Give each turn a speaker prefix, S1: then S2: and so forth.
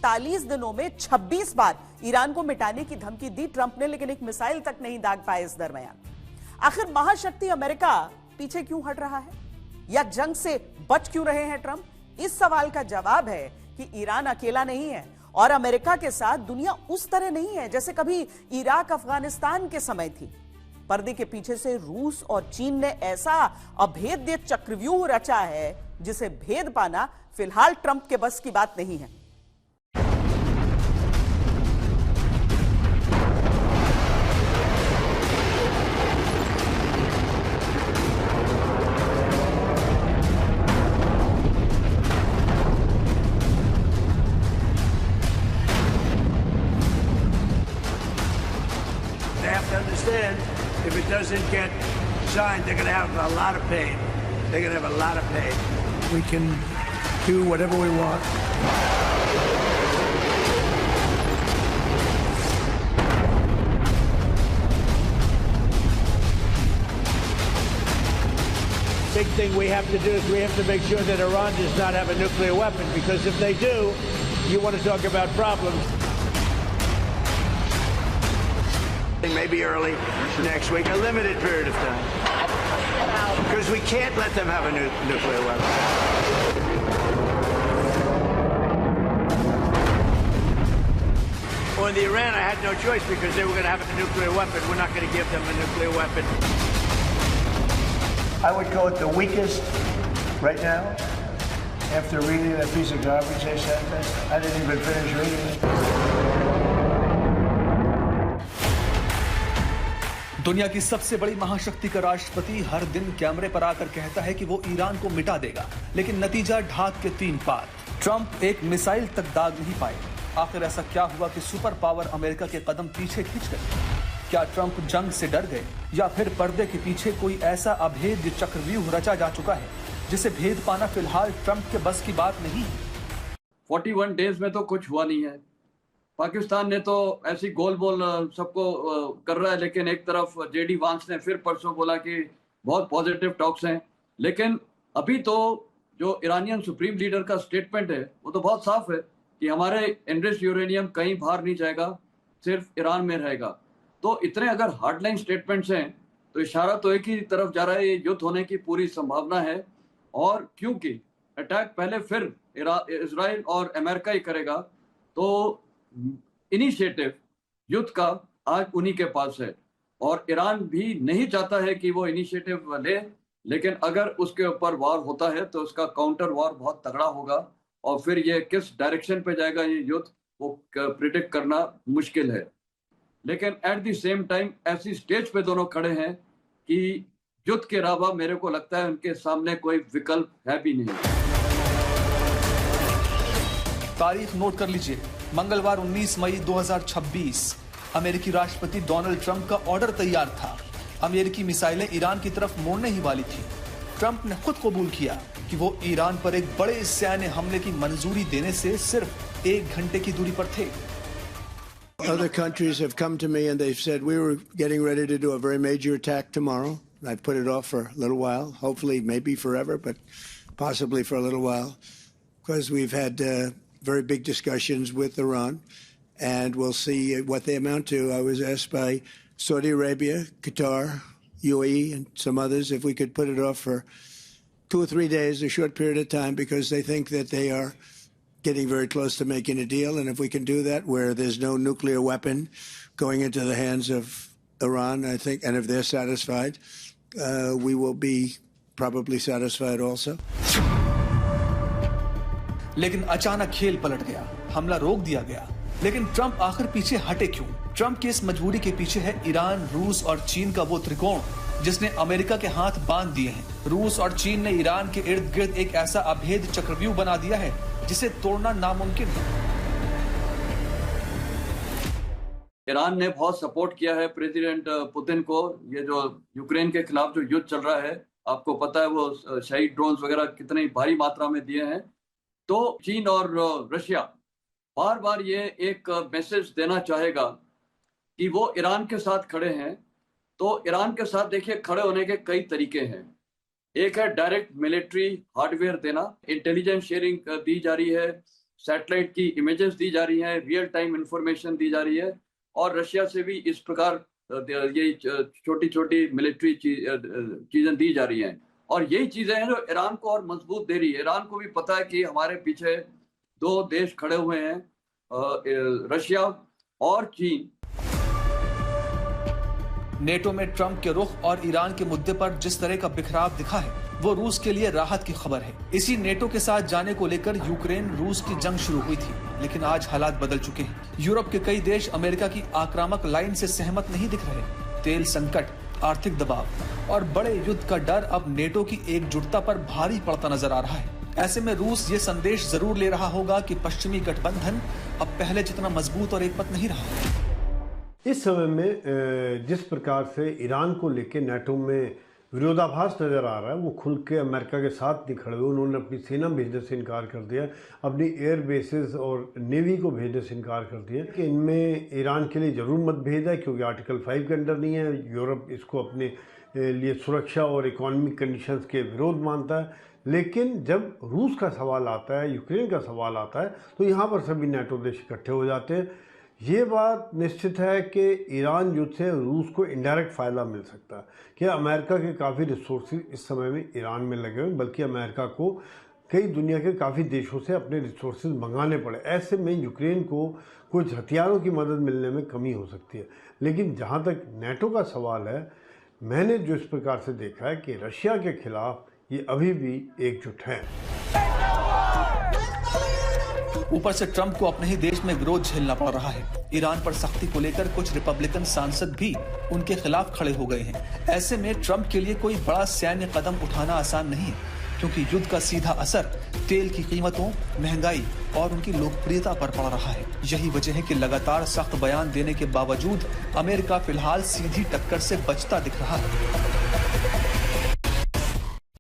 S1: 41 दिनों में 26 बार ईरान को मिटाने की धमकी दी ट्रंप ने, लेकिन एक मिसाइल तक नहीं दाग पाए इस दरमियान। आखिर महाशक्ति अमेरिका पीछे क्यों हट रहा है, या जंग से बच क्यों रहे हैं ट्रंप? इस सवाल का जवाब है कि ईरान अकेला नहीं है और अमेरिका के साथ दुनिया उस तरह नहीं है जैसे कभी इराक अफगानिस्तान के समय थी। पर्दे के पीछे से रूस और चीन ने ऐसा अभेद्य चक्रव्यूह रचा है जिसे भेद पाना फिलहाल ट्रंप के बस की बात नहीं है।
S2: They have to understand, if it doesn't get signed, they're going to have a lot of pain. They're going to have a lot of pain. We can do whatever we want. Big thing we have to do is we have to make sure that Iran does not have a nuclear weapon, because if they do, you want to talk about problems. Maybe early next week, a limited period of time. Because we can't let them have a nuclear weapon. Well, in the Iran, I had no choice because they were going to have a nuclear weapon. We're not going to give them a nuclear weapon. I would go with the weakest right now. After reading that piece of garbage they sent us, I didn't even finish reading it.
S3: दुनिया की सबसे बड़ी महाशक्ति का राष्ट्रपति हर दिन कैमरे पर आकर कहता है कि वो ईरान को मिटा देगा, लेकिन नतीजा ढाक के 3 पार। ट्रंप एक मिसाइल तक दाग नहीं पाए। आखिर ऐसा क्या हुआ कि सुपर पावर अमेरिका के कदम पीछे खींच गए? क्या ट्रंप जंग से डर गए, या फिर पर्दे के पीछे कोई ऐसा अभेद्य चक्रव्यूह रचा जा चुका है जिसे भेद पाना फिलहाल ट्रंप के बस की बात नहीं है?
S4: 41 डेज में तो कुछ हुआ नहीं है। पाकिस्तान ने तो ऐसी गोल बोल सबको कर रहा है, लेकिन एक तरफ जेडी वांस ने फिर परसों बोला कि बहुत पॉजिटिव टॉक्स हैं। लेकिन अभी तो जो ईरानियन सुप्रीम लीडर का स्टेटमेंट है वो तो बहुत साफ है कि हमारे एनरिच्ड यूरेनियम कहीं बाहर नहीं जाएगा, सिर्फ ईरान में रहेगा। तो इतने अगर हार्डलाइन स्टेटमेंट्स हैं तो इशारा तो एक ही तरफ जा रहा है, ये युद्ध होने की पूरी संभावना है। और क्योंकि अटैक पहले फिर इजराइल और अमेरिका ही करेगा, तो इनिशिएटिव युद्ध का आज उन्हीं के पास है। और ईरान भी नहीं चाहता है कि वो इनिशिएटिव ले, लेकिन अगर उसके ऊपर वार होता है तो उसका काउंटर वार बहुत तगड़ा होगा, और फिर ये किस डायरेक्शन पे जाएगा ये युद्ध वो प्रिडिक्ट करना मुश्किल है। लेकिन एट द सेम टाइम ऐसी स्टेज पे दोनों खड़े हैं कि युद्ध के अलावा मेरे को लगता है उनके सामने कोई विकल्प है भी नहीं।
S3: तारीख नोट कर लीजिए, मंगलवार 19 मई 2026 अमेरिकी राष्ट्रपति डोनाल्ड ट्रंप का ऑर्डर तैयार था। अमेरिकी मिसाइलें ईरान की तरफ मोड़ने ही वाली थी। ट्रंप ने खुद कबूल किया कि वो ईरान पर एक बड़े सैन्य हमले की मंजूरी देने से सिर्फ 1 घंटे की दूरी पर थे।
S2: Other countries have come to me and they've said we were getting ready to do a very major attack tomorrow. I've put it off for a little while, hopefully maybe forever, but possibly for a little while, because we've had very big discussions with Iran, and we'll see what they amount to. I was asked by Saudi Arabia, Qatar, UAE, and some others if we could put it off for 2 or 3 days, a short period of time, because they think that they are getting very close to making a deal. And if we can do that where there's no nuclear weapon going into the hands of Iran, I think, and if they're satisfied, we will be probably satisfied also.
S3: लेकिन अचानक खेल पलट गया, हमला रोक दिया गया। लेकिन ट्रंप आखिर पीछे हटे क्यों? ट्रंप की इस मजबूरी के पीछे है ईरान, रूस और चीन का वो त्रिकोण जिसने अमेरिका के हाथ बांध दिए हैं। रूस और चीन ने ईरान के इर्द गिर्द एक ऐसा अभेद चक्रव्यूह बना दिया है जिसे तोड़ना नामुमकिन है।
S4: ईरान ने बहुत सपोर्ट किया है प्रेसिडेंट पुतिन को। ये जो यूक्रेन के खिलाफ जो युद्ध चल रहा है, आपको पता है वो शहीद ड्रोन्स वगैरह कितनी भारी मात्रा में दिए हैं। तो चीन और रशिया बार बार ये एक मैसेज देना चाहेगा कि वो ईरान के साथ खड़े हैं। तो ईरान के साथ देखिए खड़े होने के कई तरीके हैं। एक है डायरेक्ट मिलिट्री हार्डवेयर देना, इंटेलिजेंस शेयरिंग दी जा रही है, सैटेलाइट की इमेजेस दी जा रही हैं, रियल टाइम इंफॉर्मेशन दी जा रही है, और रशिया से भी इस प्रकार ये छोटी छोटी मिलिट्री चीजें दी जा रही हैं, और यही चीजें हैं जो ईरान को और मजबूत दे रही है। ईरान को भी पता है कि हमारे पीछे दो देश खड़े हुए हैं, रशिया और चीन।
S3: नेटो में ट्रंप के रुख और ईरान के मुद्दे पर जिस तरह का बिखराव दिखा है वो रूस के लिए राहत की खबर है। इसी नेटो के साथ जाने को लेकर यूक्रेन रूस की जंग शुरू हुई थी, लेकिन आज हालात बदल चुके हैं। यूरोप के कई देश अमेरिका की आक्रामक लाइन से सहमत नहीं दिख रहे। तेल संकट, आर्थिक दबाव और बड़े युद्ध का डर अब नेटो की एकजुटता पर भारी पड़ता नजर आ रहा है। ऐसे में रूस ये संदेश जरूर ले रहा होगा कि पश्चिमी गठबंधन अब पहले जितना मजबूत और एकमत नहीं रहा।
S5: इस समय में जिस प्रकार से ईरान को लेकर नेटो में विरोधाभास नज़र आ रहा है, वो खुल के अमेरिका के साथ नहीं खड़े हुए। उन्होंने अपनी सेना भेजने से इनकार कर दिया, अपनी एयर बेसेस और नेवी को भेजने से इनकार कर दिया कि इनमें ईरान के लिए ज़रूर मतभेद है, क्योंकि आर्टिकल 5 के अंडर नहीं है। यूरोप इसको अपने लिए सुरक्षा और इकोनॉमिक कंडीशंस के विरोध मानता है। लेकिन जब रूस का सवाल आता है, यूक्रेन का सवाल आता है, तो यहाँ पर सभी नेटो देश इकट्ठे हो जाते हैं। ये बात निश्चित है कि ईरान युद्ध से रूस को इनडायरेक्ट फ़ायदा मिल सकता है कि अमेरिका के काफ़ी रिसोर्सेज इस समय में ईरान में लगे हुए, बल्कि अमेरिका को कई दुनिया के काफ़ी देशों से अपने रिसोर्सेज मंगाने पड़े। ऐसे में यूक्रेन को कुछ हथियारों की मदद मिलने में कमी हो सकती है। लेकिन जहाँ तक नेटो का सवाल है, मैंने जो इस प्रकार से देखा है कि रशिया के खिलाफ ये अभी भी एकजुट हैं।
S3: ऊपर से ट्रंप को अपने ही देश में विरोध झेलना पड़ रहा है। ईरान पर सख्ती को लेकर कुछ रिपब्लिकन सांसद भी उनके खिलाफ खड़े हो गए हैं। ऐसे में ट्रंप के लिए कोई बड़ा सैन्य कदम उठाना आसान नहीं है, क्योंकि युद्ध का सीधा असर तेल की कीमतों, महंगाई और उनकी लोकप्रियता पर पड़ रहा है। यही वजह है कि लगातार सख्त बयान देने के बावजूद अमेरिका फिलहाल सीधी टक्कर से बचता दिख रहा है।